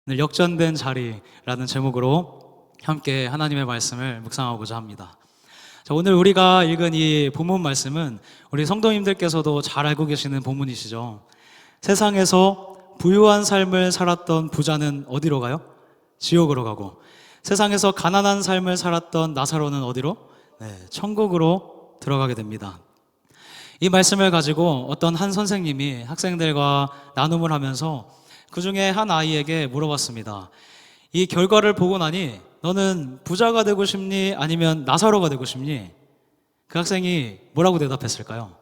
오늘 역전된 자리라는 제목으로 함께 하나님의 말씀을 묵상하고자 합니다. 자, 오늘 우리가 읽은 이 본문 말씀은 우리 성도님들께서도 잘 알고 계시는 본문이시죠. 세상에서 부유한 삶을 살았던 부자는 어디로 가요? 지옥으로 가고, 세상에서 가난한 삶을 살았던 나사로는 어디로? 천국으로 들어가게 됩니다. 이 말씀을 가지고 어떤 한 선생님이 학생들과 나눔을 하면서 그 중에 한 아이에게 물어봤습니다. 이 결과를 보고 나니 너는 부자가 되고 싶니? 아니면 나사로가 되고 싶니? 그 학생이 뭐라고 대답했을까요?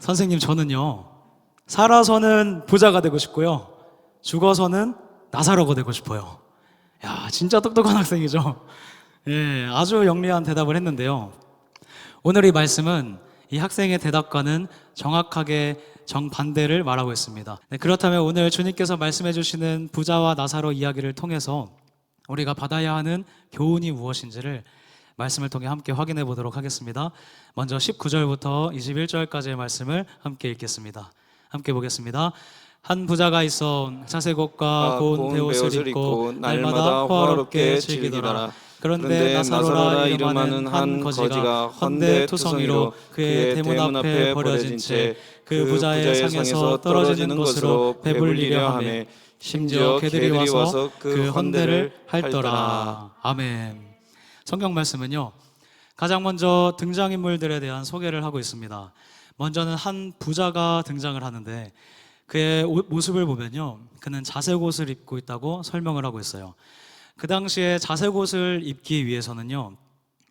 선생님, 저는요, 살아서는 부자가 되고 싶고요, 죽어서는 나사로가 되고 싶어요. 야, 진짜 똑똑한 학생이죠. 예, 아주 영리한 대답을 했는데요. 오늘 이 말씀은 이 학생의 대답과는 정확하게 정반대를 말하고 있습니다. 그렇다면 오늘 주님께서 말씀해 주시는 부자와 나사로 이야기를 통해서 우리가 받아야 하는 교훈이 무엇인지를 말씀을 통해 함께 확인해 보도록 하겠습니다. 먼저 19절부터 21절까지의 말씀을 함께 읽겠습니다. 함께 보겠습니다. 한 부자가 있어 자색 옷과 고운 베옷을 입고 날마다 호화롭게 즐기더라. 그런데 나사로라 이름하는 한 거지가 헌데투성이로 그의 대문 앞에 버려진 채 그 부자의 상에서 떨어지는 것으로 배불리려 하매 심지어 개들이 와서 그 헌데를 핥더라. 아멘. 성경 말씀은요, 가장 먼저 등장인물들에 대한 소개를 하고 있습니다. 먼저는 한 부자가 등장을 하는데 그의 모습을 보면요, 그는 자색 옷을 입고 있다고 설명을 하고 있어요. 그 당시에 자색 옷을 입기 위해서는요,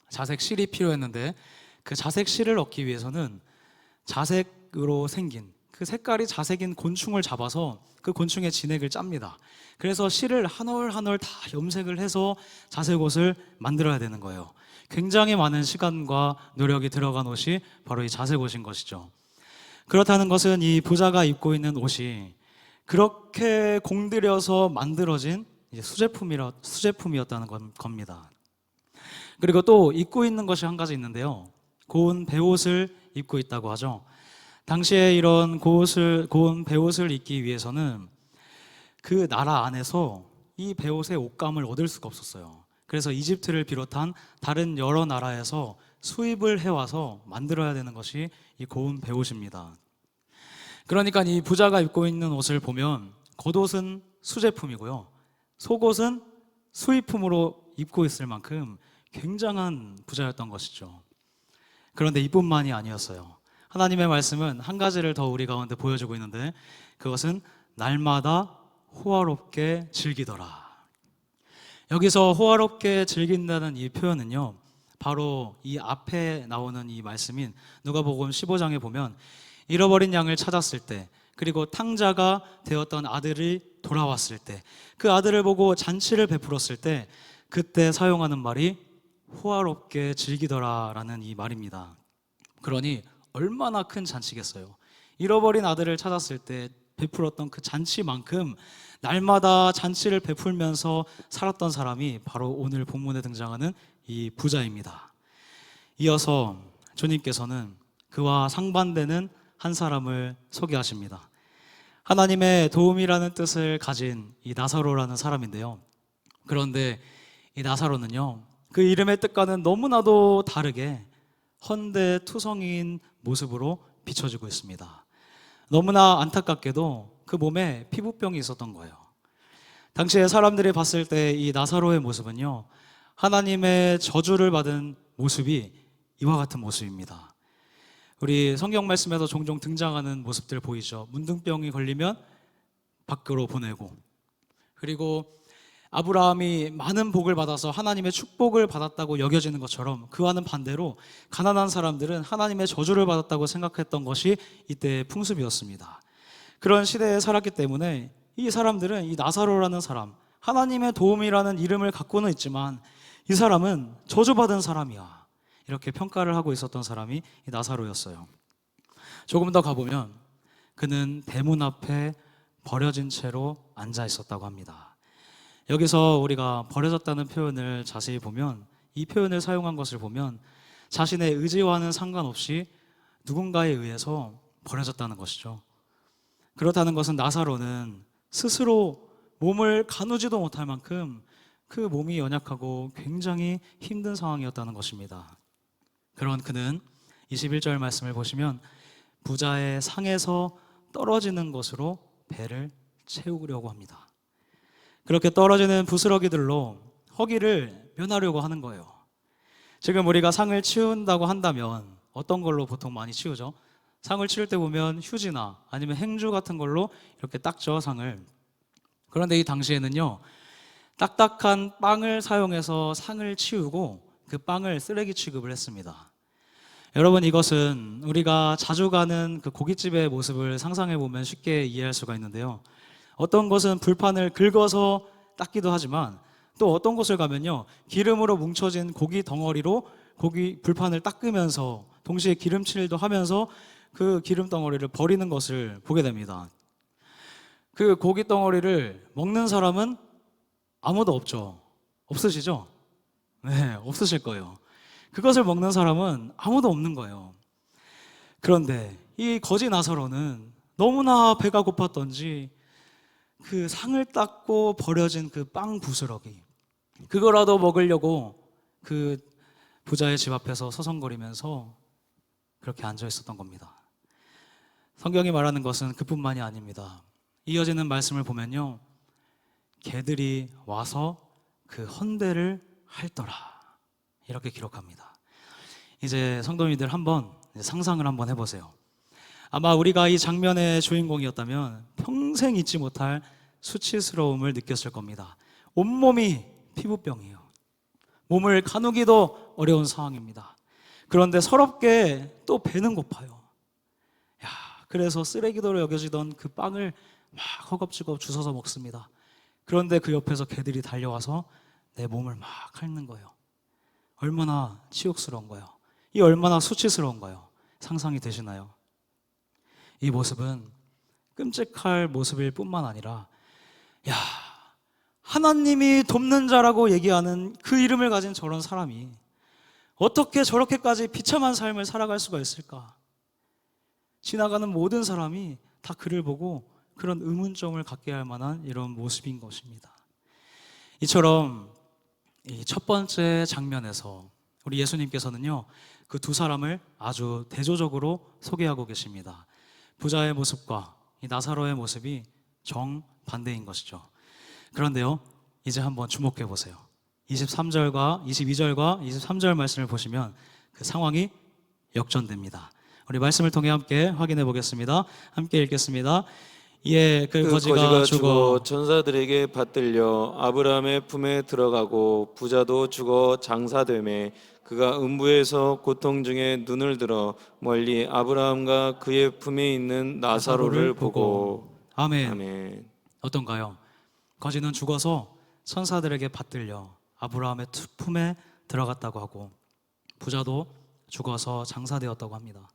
자색 실이 필요했는데 그 자색 실을 얻기 위해서는 자색으로 생긴 그 색깔이 자색인 곤충을 잡아서 그 곤충의 진액을 짭니다. 그래서 실을 한 올 한 올 다 염색을 해서 자색 옷을 만들어야 되는 거예요. 굉장히 많은 시간과 노력이 들어간 옷이 바로 이 자색 옷인 것이죠. 그렇다는 것은 이 부자가 입고 있는 옷이 그렇게 공들여서 만들어진 이제 수제품이었다는 겁니다. 그리고 또 입고 있는 것이 한 가지 있는데요, 고운 베옷을 입고 있다고 하죠. 당시에 이런 고운 베옷을 입기 위해서는 그 나라 안에서 이 베옷의 옷감을 얻을 수가 없었어요. 그래서 이집트를 비롯한 다른 여러 나라에서 수입을 해와서 만들어야 되는 것이 이 고운 베옷입니다. 그러니까 이 부자가 입고 있는 옷을 보면 겉옷은 수제품이고요, 속옷은 수입품으로 입고 있을 만큼 굉장한 부자였던 것이죠. 그런데 이뿐만이 아니었어요. 하나님의 말씀은 한 가지를 더 우리 가운데 보여주고 있는데 그것은 날마다 호화롭게 즐기더라. 여기서 호화롭게 즐긴다는 이 표현은요, 바로 이 앞에 나오는 이 말씀인 누가복음 15장에 보면 잃어버린 양을 찾았을 때, 그리고 탕자가 되었던 아들이 돌아왔을 때, 그 아들을 보고 잔치를 베풀었을 때, 그때 사용하는 말이 호화롭게 즐기더라라는 이 말입니다. 그러니 얼마나 큰 잔치겠어요. 잃어버린 아들을 찾았을 때 베풀었던 그 잔치만큼 날마다 잔치를 베풀면서 살았던 사람이 바로 오늘 본문에 등장하는 이 부자입니다. 이어서 주님께서는 그와 상반되는 한 사람을 소개하십니다. 하나님의 도움이라는 뜻을 가진 이 나사로라는 사람인데요, 그런데 이 나사로는요, 그 이름의 뜻과는 너무나도 다르게 헌데투성이인 모습으로 비춰지고 있습니다. 너무나 안타깝게도 그 몸에 피부병이 있었던 거예요. 당시에 사람들이 봤을 때 이 나사로의 모습은요, 하나님의 저주를 받은 모습이 이와 같은 모습입니다. 우리 성경 말씀에서 종종 등장하는 모습들 보이죠. 문둥병이 걸리면 밖으로 보내고, 그리고 아브라함이 많은 복을 받아서 하나님의 축복을 받았다고 여겨지는 것처럼 그와는 반대로 가난한 사람들은 하나님의 저주를 받았다고 생각했던 것이 이때의 풍습이었습니다. 그런 시대에 살았기 때문에 이 사람들은 이 나사로라는 사람, 하나님의 도움이라는 이름을 갖고는 있지만 이 사람은 저주받은 사람이야, 이렇게 평가를 하고 있었던 사람이 이 나사로였어요. 조금 더 가보면 그는 대문 앞에 버려진 채로 앉아 있었다고 합니다. 여기서 우리가 버려졌다는 표현을 자세히 보면, 이 표현을 사용한 것을 보면 자신의 의지와는 상관없이 누군가에 의해서 버려졌다는 것이죠. 그렇다는 것은 나사로는 스스로 몸을 가누지도 못할 만큼 그 몸이 연약하고 굉장히 힘든 상황이었다는 것입니다. 그런 그는 21절 말씀을 보시면 부자의 상에서 떨어지는 것으로 배를 채우려고 합니다. 그렇게 떨어지는 부스러기들로 허기를 면하려고 하는 거예요. 지금 우리가 상을 치운다고 한다면 어떤 걸로 보통 많이 치우죠? 상을 치울 때 보면 휴지나 아니면 행주 같은 걸로 이렇게 닦죠, 상을. 그런데 이 당시에는요, 딱딱한 빵을 사용해서 상을 치우고 그 빵을 쓰레기 취급을 했습니다. 여러분, 이것은 우리가 자주 가는 그 고깃집의 모습을 상상해 보면 쉽게 이해할 수가 있는데요. 어떤 곳은 불판을 긁어서 닦기도 하지만 또 어떤 곳을 가면요, 기름으로 뭉쳐진 고기 덩어리로 고기 불판을 닦으면서 동시에 기름칠도 하면서 그 기름 덩어리를 버리는 것을 보게 됩니다. 그 고기 덩어리를 먹는 사람은 아무도 없죠. 없으시죠? 네, 없으실 거예요. 그것을 먹는 사람은 아무도 없는 거예요. 그런데 이 거지 나사로는 너무나 배가 고팠던지 그 상을 닦고 버려진 그 빵 부스러기, 그거라도 먹으려고 그 부자의 집 앞에서 서성거리면서 그렇게 앉아 있었던 겁니다. 성경이 말하는 것은 그뿐만이 아닙니다. 이어지는 말씀을 보면요, 개들이 와서 그 헌대를 핥더라, 이렇게 기록합니다. 이제 성도님들 한번 상상을 한번 해보세요. 아마 우리가 이 장면의 주인공이었다면 평생 잊지 못할 수치스러움을 느꼈을 겁니다. 온몸이 피부병이에요. 몸을 가누기도 어려운 상황입니다. 그런데 서럽게 또 배는 고파요. 그래서 쓰레기도로 여겨지던 그 빵을 막 허겁지겁 주워서 먹습니다. 그런데 그 옆에서 개들이 달려와서 내 몸을 막 핥는 거예요. 얼마나 치욕스러운 거예요. 이 얼마나 수치스러운 거예요. 상상이 되시나요? 이 모습은 끔찍할 모습일 뿐만 아니라, 하나님이 돕는 자라고 얘기하는 그 이름을 가진 저런 사람이 어떻게 저렇게까지 비참한 삶을 살아갈 수가 있을까? 지나가는 모든 사람이 다 그를 보고 그런 의문점을 갖게 할 만한 이런 모습인 것입니다. 이처럼 이 첫 번째 장면에서 우리 예수님께서는요, 그 두 사람을 아주 대조적으로 소개하고 계십니다. 부자의 모습과 이 나사로의 모습이 정반대인 것이죠. 그런데요, 이제 한번 주목해 보세요. 22절과 23절 말씀을 보시면 그 상황이 역전됩니다. 우리 말씀을 통해 함께 확인해 보겠습니다. 함께 읽겠습니다. 그 거지가 죽어 전사들에게 받들려 아브라함의 품에 들어가고 부자도 죽어 장사되매 그가 음부에서 고통 중에 눈을 들어 멀리 아브라함과 그의 품에 있는 나사로를 보고. 아멘. 아멘. 어떤가요? 거지는 죽어서 천사들에게 받들려 아브라함의 품에 들어갔다고 하고 부자도 죽어서 장사되었다고 합니다.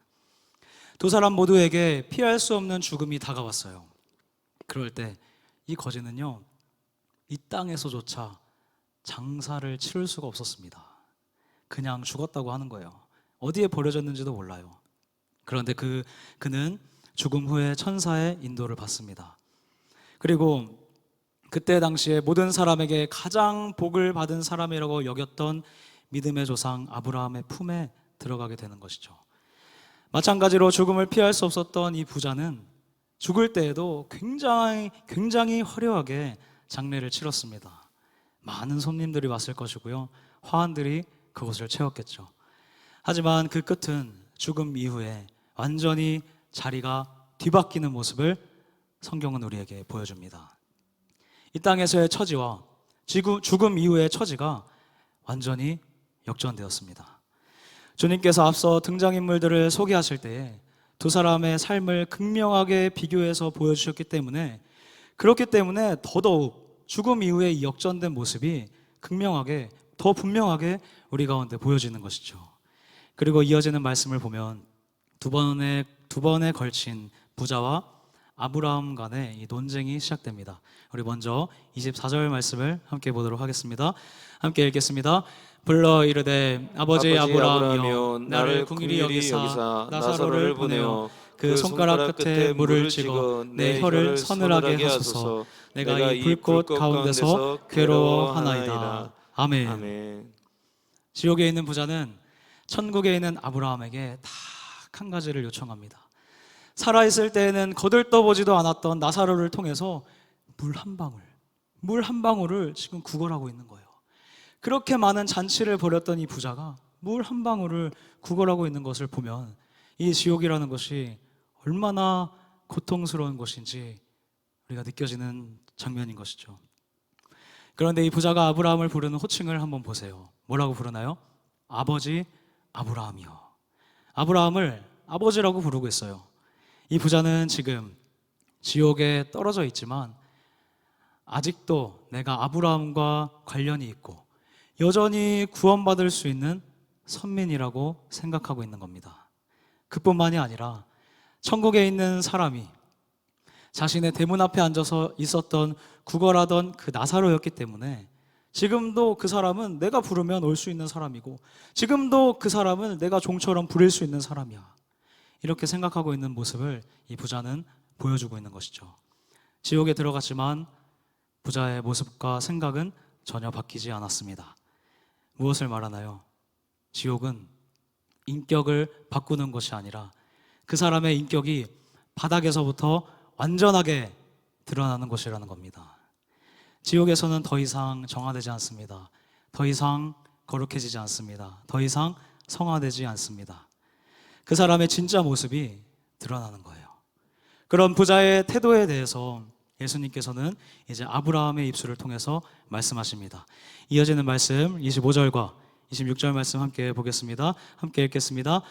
두 사람 모두에게 피할 수 없는 죽음이 다가왔어요. 그럴 때 이 거지는요, 이 땅에서조차 장사를 치를 수가 없었습니다. 그냥 죽었다고 하는 거예요. 어디에 버려졌는지도 몰라요. 그런데 그는 죽음 후에 천사의 인도를 받습니다. 그리고 그때 당시에 모든 사람에게 가장 복을 받은 사람이라고 여겼던 믿음의 조상 아브라함의 품에 들어가게 되는 것이죠. 마찬가지로 죽음을 피할 수 없었던 이 부자는 죽을 때에도 굉장히 화려하게 장례를 치렀습니다. 많은 손님들이 왔을 것이고요, 화환들이 그곳을 채웠겠죠. 하지만 그 끝은 죽음 이후에 완전히 자리가 뒤바뀌는 모습을 성경은 우리에게 보여줍니다. 이 땅에서의 처지와 죽음 이후의 처지가 완전히 역전되었습니다. 주님께서 앞서 등장인물들을 소개하실 때에 두 사람의 삶을 극명하게 비교해서 보여주셨기 때문에, 그렇기 때문에 더더욱 죽음 이후의 역전된 모습이 극명하게, 더 분명하게 우리 가운데 보여지는 것이죠. 그리고 이어지는 말씀을 보면 두 번에 걸친 부자와 아브라함 간의 이 논쟁이 시작됩니다. 우리 먼저 24절 말씀을 함께 보도록 하겠습니다. 함께 읽겠습니다. 불러 이르되 아버지 아브라함이여 나를 긍휼히 여기사 나사로를 보내어 그 손가락 끝에 물을 찍어 내 혀를 서늘하게 하소서. 내가 이 불꽃 가운데서 괴로워하나이다. 아멘. 아멘. 지옥에 있는 부자는 천국에 있는 아브라함에게 딱 한 가지를 요청합니다. 살아있을 때에는 거들떠보지도 않았던 나사로를 통해서 물 한 방울을 지금 구걸하고 있는 거예요. 그렇게 많은 잔치를 벌였던 이 부자가 물 한 방울을 구걸하고 있는 것을 보면 이 지옥이라는 것이 얼마나 고통스러운 것인지 우리가 느껴지는 장면인 것이죠. 그런데 이 부자가 아브라함을 부르는 호칭을 한번 보세요. 뭐라고 부르나요? 아버지 아브라함이요. 아브라함을 아버지라고 부르고 있어요. 이 부자는 지금 지옥에 떨어져 있지만 아직도 내가 아브라함과 관련이 있고 여전히 구원받을 수 있는 선민이라고 생각하고 있는 겁니다. 그뿐만이 아니라 천국에 있는 사람이 자신의 대문 앞에 앉아서 있었던 구걸하던 그 나사로였기 때문에 지금도 그 사람은 내가 부르면 올 수 있는 사람이고 지금도 그 사람은 내가 종처럼 부릴 수 있는 사람이야. 이렇게 생각하고 있는 모습을 이 부자는 보여주고 있는 것이죠. 지옥에 들어갔지만 부자의 모습과 생각은 전혀 바뀌지 않았습니다. 무엇을 말하나요? 지옥은 인격을 바꾸는 것이 아니라 그 사람의 인격이 바닥에서부터 완전하게 드러나는 것이라는 겁니다. 지옥에서는 더 이상 정화되지 않습니다. 더 이상 거룩해지지 않습니다. 더 이상 성화되지 않습니다. 그 사람의 진짜 모습이 드러나는 거예요. 그런 부자의 태도에 대해서 예수님께서는 이제 아브라함의 입술을 통해서 말씀하십니다. 이어지는 말씀 25절과 26절 말씀 함께 보겠습니다. 함께 읽겠습니다.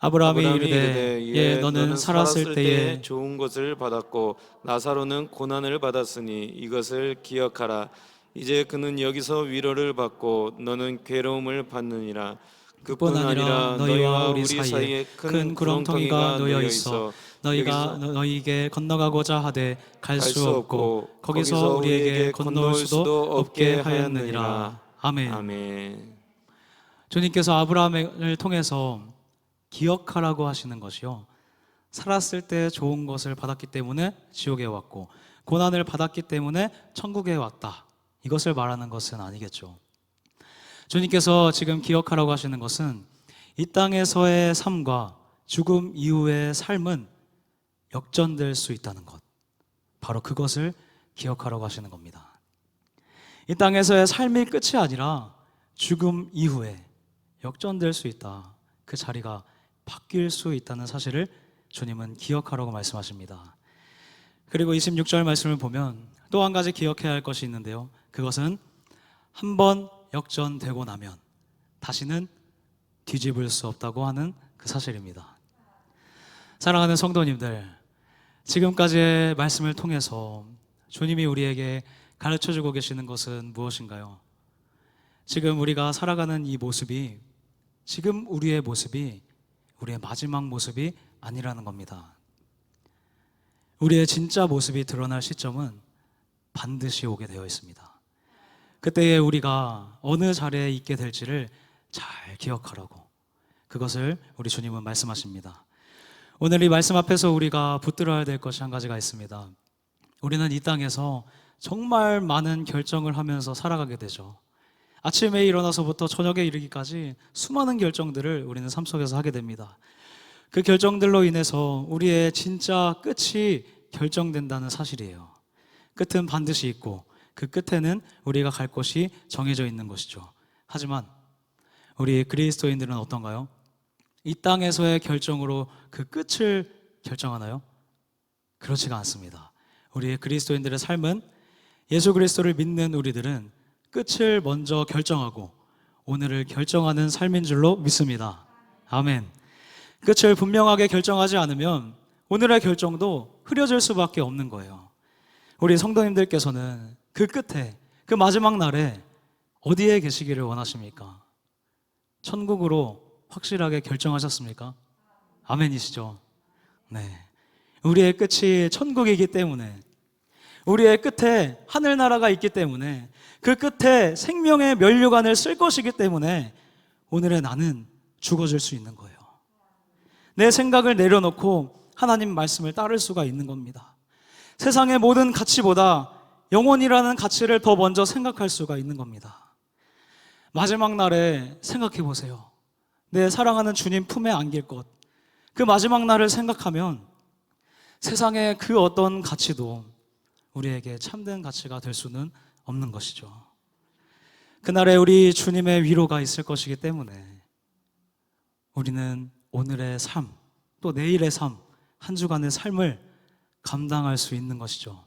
아브라함이 이르되 예 너는 살았을 때에 좋은 것을 받았고 나사로는 고난을 받았으니 이것을 기억하라. 이제 그는 여기서 위로를 받고 너는 괴로움을 받느니라. 그뿐 아니라 너희와 우리 사이에 큰 구렁텅이가 놓여 있어 너희가 너희에게 건너가고자 하되 갈 수 없고 거기서 우리에게 건너올 수도 없게 하였느니라. 아멘. 아멘. 주님께서 아브라함을 통해서 기억하라고 하시는 것이요, 살았을 때 좋은 것을 받았기 때문에 지옥에 왔고 고난을 받았기 때문에 천국에 왔다, 이것을 말하는 것은 아니겠죠. 주님께서 지금 기억하라고 하시는 것은 이 땅에서의 삶과 죽음 이후의 삶은 역전될 수 있다는 것, 바로 그것을 기억하라고 하시는 겁니다. 이 땅에서의 삶이 끝이 아니라 죽음 이후에 역전될 수 있다, 그 자리가 바뀔 수 있다는 사실을 주님은 기억하라고 말씀하십니다. 그리고 26절 말씀을 보면 또 한 가지 기억해야 할 것이 있는데요, 그것은 한번 역전되고 나면 다시는 뒤집을 수 없다고 하는 그 사실입니다. 사랑하는 성도님들, 지금까지의 말씀을 통해서 주님이 우리에게 가르쳐주고 계시는 것은 무엇인가요? 지금 우리가 살아가는 이 모습이, 지금 우리의 모습이 우리의 마지막 모습이 아니라는 겁니다. 우리의 진짜 모습이 드러날 시점은 반드시 오게 되어 있습니다. 그때에 우리가 어느 자리에 있게 될지를 잘 기억하라고, 그것을 우리 주님은 말씀하십니다. 오늘 이 말씀 앞에서 우리가 붙들어야 될 것이 한 가지가 있습니다. 우리는 이 땅에서 정말 많은 결정을 하면서 살아가게 되죠. 아침에 일어나서부터 저녁에 이르기까지 수많은 결정들을 우리는 삶 속에서 하게 됩니다. 그 결정들로 인해서 우리의 진짜 끝이 결정된다는 사실이에요. 끝은 반드시 있고 그 끝에는 우리가 갈 곳이 정해져 있는 것이죠. 하지만 우리 그리스도인들은 어떤가요? 이 땅에서의 결정으로 그 끝을 결정하나요? 그렇지가 않습니다. 우리 그리스도인들의 삶은, 예수 그리스도를 믿는 우리들은 끝을 먼저 결정하고 오늘을 결정하는 삶인 줄로 믿습니다. 아멘. 끝을 분명하게 결정하지 않으면 오늘의 결정도 흐려질 수밖에 없는 거예요. 우리 성도님들께서는 그 끝에, 그 마지막 날에 어디에 계시기를 원하십니까? 천국으로 확실하게 결정하셨습니까? 아멘이시죠? 네. 우리의 끝이 천국이기 때문에, 우리의 끝에 하늘나라가 있기 때문에, 그 끝에 생명의 면류관을 쓸 것이기 때문에 오늘의 나는 죽어질 수 있는 거예요. 내 생각을 내려놓고 하나님 말씀을 따를 수가 있는 겁니다. 세상의 모든 가치보다 영혼이라는 가치를 더 먼저 생각할 수가 있는 겁니다. 마지막 날에 생각해 보세요. 내 사랑하는 주님 품에 안길 것, 그 마지막 날을 생각하면 세상의 그 어떤 가치도 우리에게 참된 가치가 될 수는 없는 것이죠. 그날에 우리 주님의 위로가 있을 것이기 때문에 우리는 오늘의 삶, 또 내일의 삶, 한 주간의 삶을 감당할 수 있는 것이죠.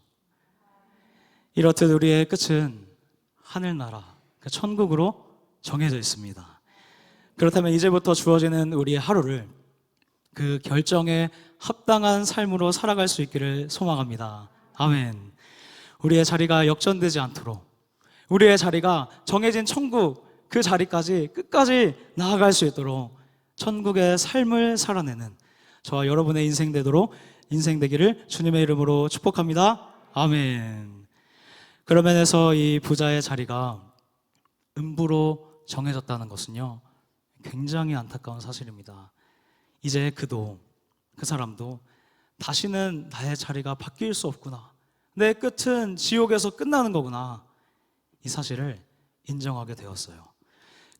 이렇듯 우리의 끝은 하늘나라, 그 천국으로 정해져 있습니다. 그렇다면 이제부터 주어지는 우리의 하루를 그 결정에 합당한 삶으로 살아갈 수 있기를 소망합니다. 아멘. 우리의 자리가 역전되지 않도록, 우리의 자리가 정해진 천국 그 자리까지 끝까지 나아갈 수 있도록 천국의 삶을 살아내는 저와 여러분의 인생 되기를 주님의 이름으로 축복합니다. 아멘. 그런 면에서 이 부자의 자리가 음부로 정해졌다는 것은요, 굉장히 안타까운 사실입니다. 이제 그 사람도 다시는 나의 자리가 바뀔 수 없구나, 내 끝은 지옥에서 끝나는 거구나, 이 사실을 인정하게 되었어요.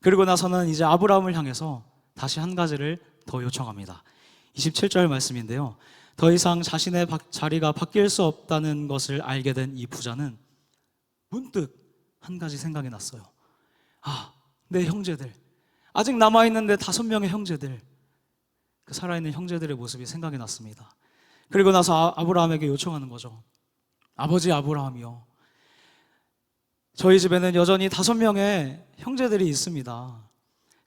그리고 나서는 이제 아브라함을 향해서 다시 한 가지를 더 요청합니다. 27절 말씀인데요, 더 이상 자신의 자리가 바뀔 수 없다는 것을 알게 된 이 부자는 문득 한 가지 생각이 났어요. 내 형제들, 아직 남아있는 내 5명의 형제들, 그 살아있는 형제들의 모습이 생각이 났습니다. 그리고 나서 아브라함에게 요청하는 거죠. 아버지 아브라함이요, 저희 집에는 여전히 5명의 형제들이 있습니다.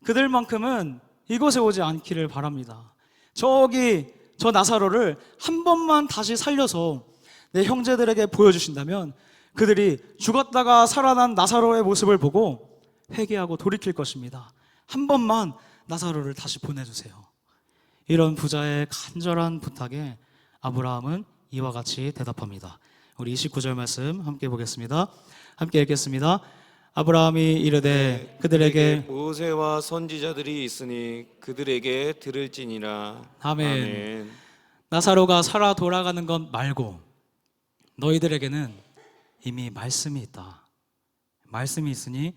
그들만큼은 이곳에 오지 않기를 바랍니다. 저 나사로를 한 번만 다시 살려서 내 형제들에게 보여주신다면 그들이 죽었다가 살아난 나사로의 모습을 보고 회개하고 돌이킬 것입니다. 한 번만 나사로를 다시 보내주세요. 이런 부자의 간절한 부탁에 아브라함은 이와 같이 대답합니다. 우리 29절 말씀 함께 보겠습니다. 함께 읽겠습니다. 아브라함이 이르되 그들에게 모세와 선지자들이 있으니 그들에게 들을지니라. 아멘. 나사로가 살아 돌아가는 것 말고 너희들에게는 이미 말씀이 있다. 말씀이 있으니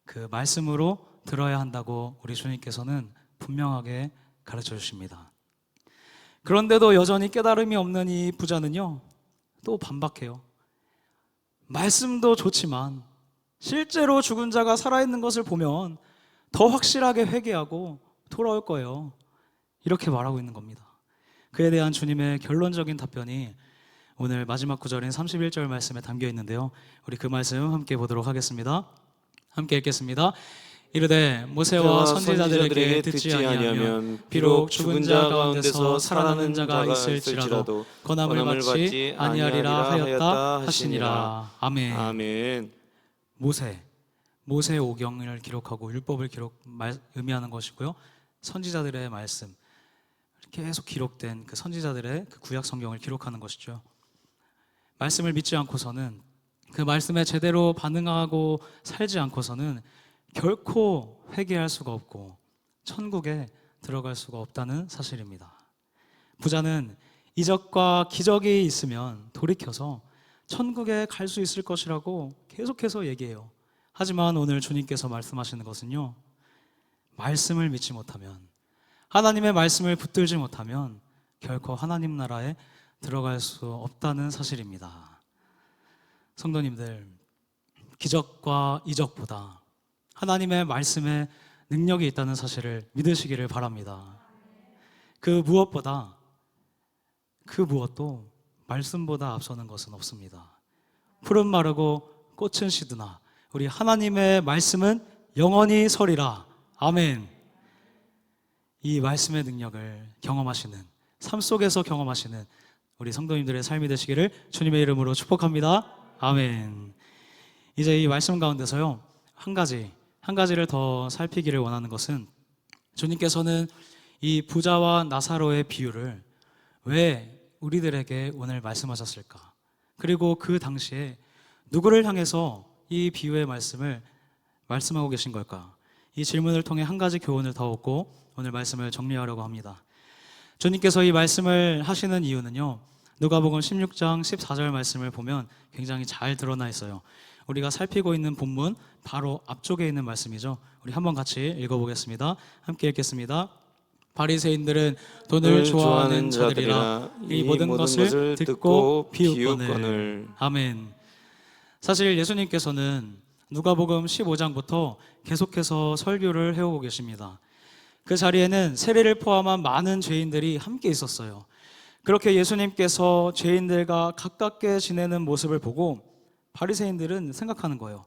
그 말씀으로 들어야 한다고 우리 주님께서는 분명하게 가르쳐 주십니다. 그런데도 여전히 깨달음이 없는 이 부자는요, 또 반박해요. 말씀도 좋지만 실제로 죽은 자가 살아있는 것을 보면 더 확실하게 회개하고 돌아올 거예요. 이렇게 말하고 있는 겁니다. 그에 대한 주님의 결론적인 답변이 오늘 마지막 구절인 31절 말씀에 담겨 있는데요, 우리 그 말씀 함께 보도록 하겠습니다. 함께 읽겠습니다. 이르되 모세와 선지자들에게 듣지 아니하면 비록 죽은 자 가운데서 살아나는 자가 있을지라도 권함을 받지 아니하리라 하였다 하시니라. 아멘. 아멘. 모세 오경을 기록하고 율법을 의미하는 것이고요, 선지자들의 말씀, 계속 기록된 그 선지자들의 그 구약 성경을 기록하는 것이죠. 말씀을 믿지 않고서는, 그 말씀에 제대로 반응하고 살지 않고서는 결코 회개할 수가 없고 천국에 들어갈 수가 없다는 사실입니다. 부자는 이적과 기적이 있으면 돌이켜서 천국에 갈 수 있을 것이라고 계속해서 얘기해요. 하지만 오늘 주님께서 말씀하시는 것은요, 말씀을 믿지 못하면, 하나님의 말씀을 붙들지 못하면 결코 하나님 나라에 들어갈 수 없다는 사실입니다. 성도님들, 기적과 이적보다 하나님의 말씀에 능력이 있다는 사실을 믿으시기를 바랍니다. 그 무엇도 말씀보다 앞서는 것은 없습니다. 푸른 마르고 꽃은 시드나 우리 하나님의 말씀은 영원히 서리라. 아멘. 이 말씀의 능력을 경험하시는, 삶 속에서 경험하시는 우리 성도님들의 삶이 되시기를 주님의 이름으로 축복합니다. 아멘. 이제 이 말씀 가운데서요, 한 가지를 더 살피기를 원하는 것은, 주님께서는 이 부자와 나사로의 비유를 왜 우리들에게 오늘 말씀하셨을까? 그리고 그 당시에 누구를 향해서 이 비유의 말씀을 말씀하고 계신 걸까? 이 질문을 통해 한 가지 교훈을 더 얻고 오늘 말씀을 정리하려고 합니다. 주님께서 이 말씀을 하시는 이유는요, 누가복음 16장 14절 말씀을 보면 굉장히 잘 드러나 있어요. 우리가 살피고 있는 본문 바로 앞쪽에 있는 말씀이죠. 우리 한번 같이 읽어보겠습니다. 함께 읽겠습니다. 바리새인들은 돈을 좋아하는 자들이라 이 모든 것을 듣고 비웃거늘. 아멘. 사실 예수님께서는 누가복음 15장부터 계속해서 설교를 해오고 계십니다. 그 자리에는 세리를 포함한 많은 죄인들이 함께 있었어요. 그렇게 예수님께서 죄인들과 가깝게 지내는 모습을 보고 바리새인들은 생각하는 거예요.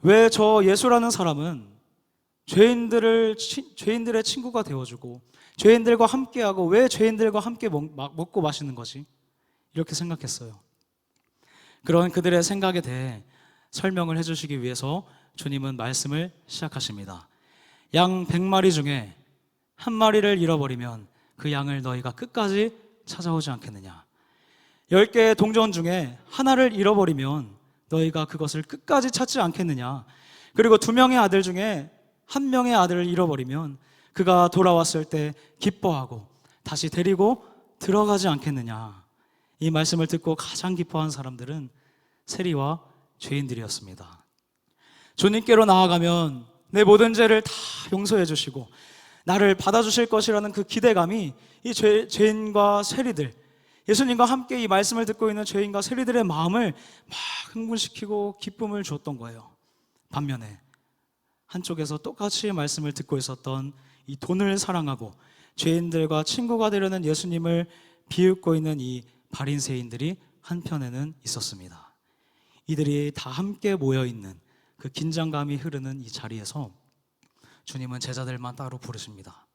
왜 저 예수라는 사람은 죄인들의 친구가 되어주고 죄인들과 함께하고 왜 죄인들과 함께 먹고 마시는 거지? 이렇게 생각했어요. 그런 그들의 생각에 대해 설명을 해주시기 위해서 주님은 말씀을 시작하십니다. 양 100마리 중에 한 마리를 잃어버리면 그 양을 너희가 끝까지 찾아오지 않겠느냐? 10개의 동전 중에 하나를 잃어버리면 너희가 그것을 끝까지 찾지 않겠느냐? 그리고 2명의 아들 중에 1명의 아들을 잃어버리면 그가 돌아왔을 때 기뻐하고 다시 데리고 들어가지 않겠느냐? 이 말씀을 듣고 가장 기뻐한 사람들은 세리와 죄인들이었습니다. 주님께로 나아가면 내 모든 죄를 다 용서해 주시고 나를 받아주실 것이라는 그 기대감이 이 죄인과 세리들, 예수님과 함께 이 말씀을 듣고 있는 죄인과 세리들의 마음을 막 흥분시키고 기쁨을 줬던 거예요. 반면에 한쪽에서 똑같이 말씀을 듣고 있었던 이 돈을 사랑하고 죄인들과 친구가 되려는 예수님을 비웃고 있는 이 바리새인들이 한편에는 있었습니다. 이들이 다 함께 모여있는 그 긴장감이 흐르는 이 자리에서 주님은 제자들만 따로 부르십니다.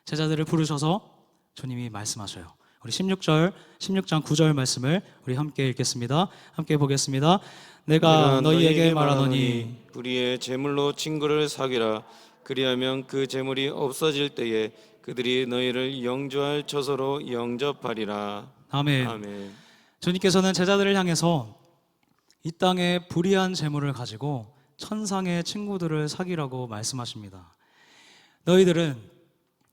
제자들을 부르셔서 주님이 말씀하셔요. 우리 16장 9절 말씀을 우리 함께 읽겠습니다. 함께 보겠습니다. 내가 너희에게 말하노니 우리의 재물로 친구를 사귀라. 그리하면 그 재물이 없어질 때에 그들이 너희를 영주할 처소로 영접하리라. 아멘. 아멘. 주님께서는 제자들을 향해서 이 땅에 불의한 재물을 가지고 천상의 친구들을 사귀라고 말씀하십니다. 너희들은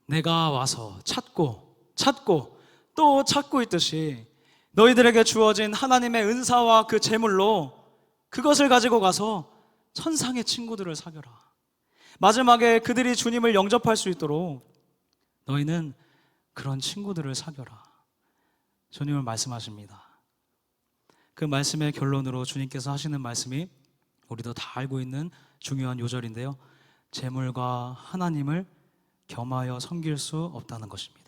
내가 와서 찾고 또 찾고 있듯이 너희들에게 주어진 하나님의 은사와 그 재물로 그것을 가지고 가서 천상의 친구들을 사귀라. 마지막에 그들이 주님을 영접할 수 있도록 너희는 그런 친구들을 사귀라. 주님은 말씀하십니다. 그 말씀의 결론으로 주님께서 하시는 말씀이 우리도 다 알고 있는 중요한 요절인데요. 재물과 하나님을 겸하여 섬길 수 없다는 것입니다.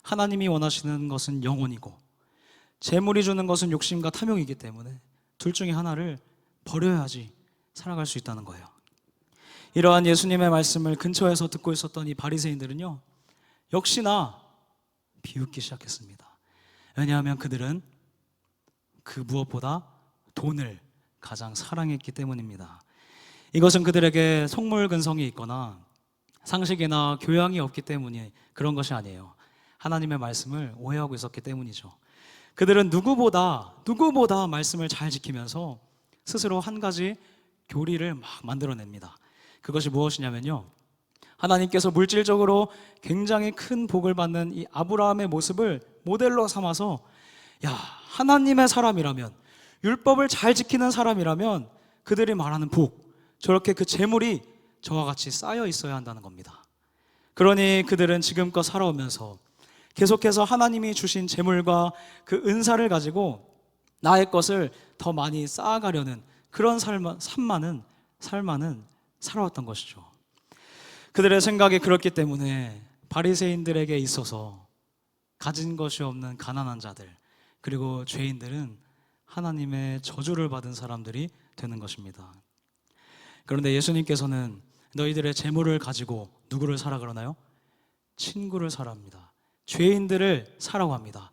하나님이 원하시는 것은 영혼이고 재물이 주는 것은 욕심과 탐욕이기 때문에 둘 중에 하나를 버려야지 살아갈 수 있다는 거예요. 이러한 예수님의 말씀을 근처에서 듣고 있었던 이 바리새인들은요, 역시나 비웃기 시작했습니다. 왜냐하면 그들은 그 무엇보다 돈을 가장 사랑했기 때문입니다. 이것은 그들에게 속물근성이 있거나 상식이나 교양이 없기 때문이 그런 것이 아니에요. 하나님의 말씀을 오해하고 있었기 때문이죠. 그들은 누구보다 말씀을 잘 지키면서 스스로 한 가지 교리를 막 만들어냅니다. 그것이 무엇이냐면요, 하나님께서 물질적으로 굉장히 큰 복을 받는 이 아브라함의 모습을 모델로 삼아서, 야, 하나님의 사람이라면, 율법을 잘 지키는 사람이라면 그들이 말하는 복, 저렇게 그 재물이 저와 같이 쌓여 있어야 한다는 겁니다. 그러니 그들은 지금껏 살아오면서 계속해서 하나님이 주신 재물과 그 은사를 가지고 나의 것을 더 많이 쌓아가려는 그런 삶만은 살아왔던 것이죠. 그들의 생각이 그렇기 때문에 바리새인들에게 있어서 가진 것이 없는 가난한 자들, 그리고 죄인들은 하나님의 저주를 받은 사람들이 되는 것입니다. 그런데 예수님께서는 너희들의 재물을 가지고 누구를 사라 그러나요? 친구를 사라 합니다. 죄인들을 사라고 합니다.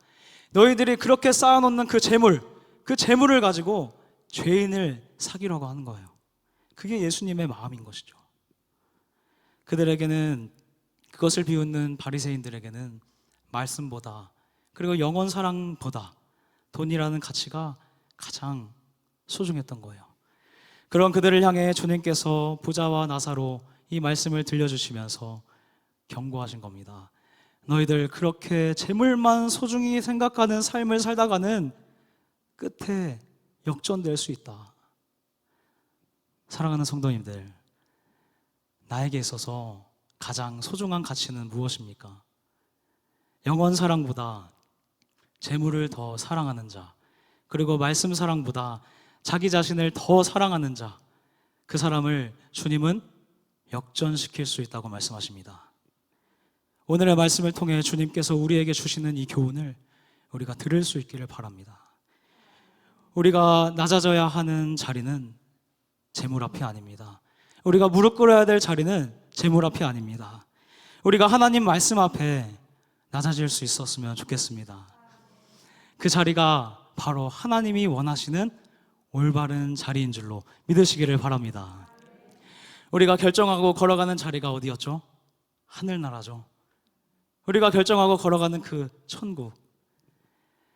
너희들이 그렇게 쌓아놓는 그 재물을 가지고 죄인을 사귀라고 하는 거예요. 그게 예수님의 마음인 것이죠. 그들에게는, 그것을 비웃는 바리새인들에게는 말씀보다, 그리고 영원 사랑보다 돈이라는 가치가 가장 소중했던 거예요. 그런 그들을 향해 주님께서 부자와 나사로 이 말씀을 들려주시면서 경고하신 겁니다. 너희들 그렇게 재물만 소중히 생각하는 삶을 살다가는 끝에 역전될 수 있다. 사랑하는 성도님들, 나에게 있어서 가장 소중한 가치는 무엇입니까? 영원 사랑보다 재물을 더 사랑하는 자, 그리고 말씀 사랑보다 자기 자신을 더 사랑하는 자, 그 사람을 주님은 역전시킬 수 있다고 말씀하십니다. 오늘의 말씀을 통해 주님께서 우리에게 주시는 이 교훈을 우리가 들을 수 있기를 바랍니다. 우리가 낮아져야 하는 자리는 재물 앞이 아닙니다. 우리가 무릎 꿇어야 될 자리는 재물 앞이 아닙니다. 우리가 하나님 말씀 앞에 낮아질 수 있었으면 좋겠습니다. 그 자리가 바로 하나님이 원하시는 올바른 자리인 줄로 믿으시기를 바랍니다. 우리가 결정하고 걸어가는 자리가 어디였죠? 하늘나라죠. 우리가 결정하고 걸어가는 그 천국,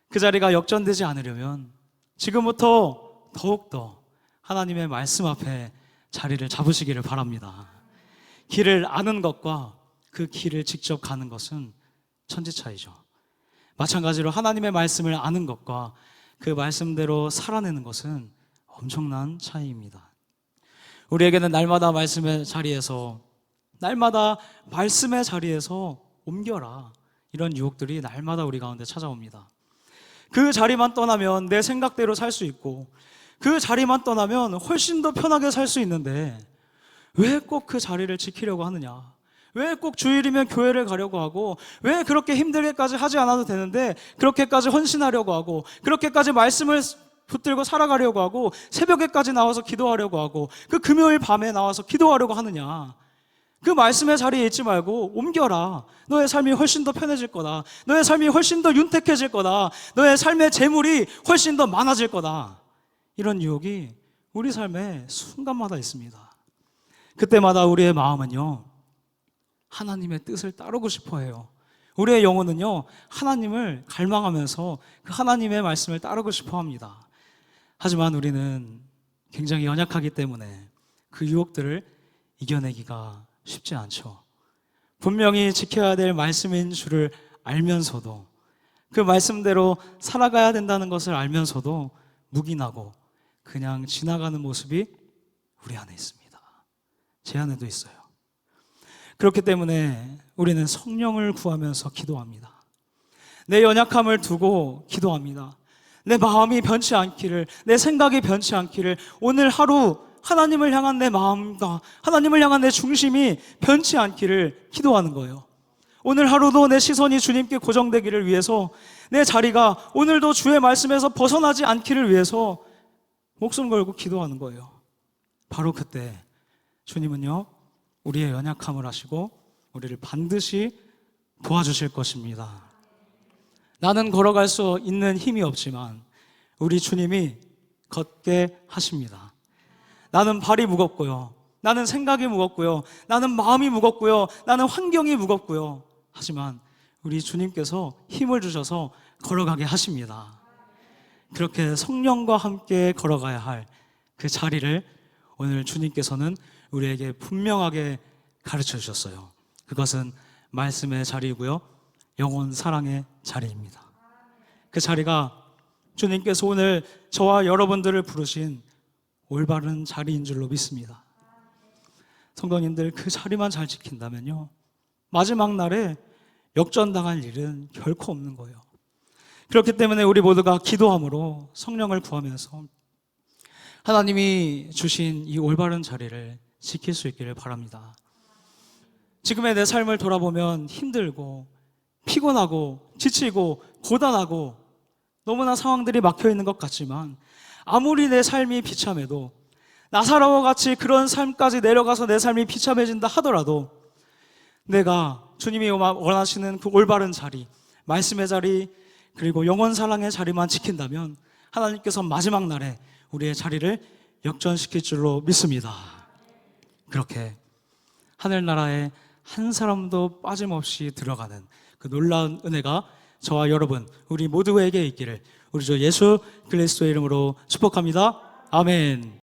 그 자리가 역전되지 않으려면 지금부터 더욱더 하나님의 말씀 앞에 자리를 잡으시기를 바랍니다. 길을 아는 것과 그 길을 직접 가는 것은 천지차이죠. 마찬가지로 하나님의 말씀을 아는 것과 그 말씀대로 살아내는 것은 엄청난 차이입니다. 우리에게는 날마다 말씀의 자리에서, 날마다 말씀의 자리에서 옮겨라, 이런 유혹들이 날마다 우리 가운데 찾아옵니다. 그 자리만 떠나면 내 생각대로 살 수 있고, 그 자리만 떠나면 훨씬 더 편하게 살 수 있는데 왜 꼭 그 자리를 지키려고 하느냐? 왜 꼭 주일이면 교회를 가려고 하고, 왜 그렇게 힘들게까지 하지 않아도 되는데 그렇게까지 헌신하려고 하고, 그렇게까지 말씀을 붙들고 살아가려고 하고, 새벽에까지 나와서 기도하려고 하고, 그 금요일 밤에 나와서 기도하려고 하느냐? 그 말씀의 자리에 있지 말고 옮겨라. 너의 삶이 훨씬 더 편해질 거다. 너의 삶이 훨씬 더 윤택해질 거다. 너의 삶의 재물이 훨씬 더 많아질 거다. 이런 유혹이 우리 삶에 순간마다 있습니다. 그때마다 우리의 마음은요, 하나님의 뜻을 따르고 싶어 해요. 우리의 영혼은요, 하나님을 갈망하면서 그 하나님의 말씀을 따르고 싶어 합니다. 하지만 우리는 굉장히 연약하기 때문에 그 유혹들을 이겨내기가 쉽지 않죠. 분명히 지켜야 될 말씀인 줄을 알면서도, 그 말씀대로 살아가야 된다는 것을 알면서도 묵인하고 그냥 지나가는 모습이 우리 안에 있습니다. 제 안에도 있어요. 그렇기 때문에 우리는 성령을 구하면서 기도합니다. 내 연약함을 두고 기도합니다. 내 마음이 변치 않기를, 내 생각이 변치 않기를, 오늘 하루 하나님을 향한 내 마음과 하나님을 향한 내 중심이 변치 않기를 기도하는 거예요. 오늘 하루도 내 시선이 주님께 고정되기를 위해서, 내 자리가 오늘도 주의 말씀에서 벗어나지 않기를 위해서 목숨 걸고 기도하는 거예요. 바로 그때 주님은요, 우리의 연약함을 아시고 우리를 반드시 도와주실 것입니다. 나는 걸어갈 수 있는 힘이 없지만 우리 주님이 걷게 하십니다. 나는 발이 무겁고요, 나는 생각이 무겁고요, 나는 마음이 무겁고요, 나는 환경이 무겁고요. 하지만 우리 주님께서 힘을 주셔서 걸어가게 하십니다. 그렇게 성령과 함께 걸어가야 할 그 자리를 오늘 주님께서는 우리에게 분명하게 가르쳐 주셨어요. 그것은 말씀의 자리이고요, 영혼 사랑의 자리입니다. 그 자리가 주님께서 오늘 저와 여러분들을 부르신 올바른 자리인 줄로 믿습니다. 성도님들, 그 자리만 잘 지킨다면요, 마지막 날에 역전당할 일은 결코 없는 거예요. 그렇기 때문에 우리 모두가 기도함으로 성령을 구하면서 하나님이 주신 이 올바른 자리를 지킬 수 있기를 바랍니다. 지금의 내 삶을 돌아보면 힘들고 피곤하고 지치고 고단하고 너무나 상황들이 막혀 있는 것 같지만, 아무리 내 삶이 비참해도, 나사로와 같이 그런 삶까지 내려가서 내 삶이 비참해진다 하더라도, 내가 주님이 원하시는 그 올바른 자리, 말씀의 자리, 그리고 영원 사랑의 자리만 지킨다면 하나님께서 마지막 날에 우리의 자리를 역전시킬 줄로 믿습니다. 그렇게 하늘나라에 한 사람도 빠짐없이 들어가는 그 놀라운 은혜가 저와 여러분, 우리 모두에게 있기를 우리 주 예수 그리스도의 이름으로 축복합니다. 아멘.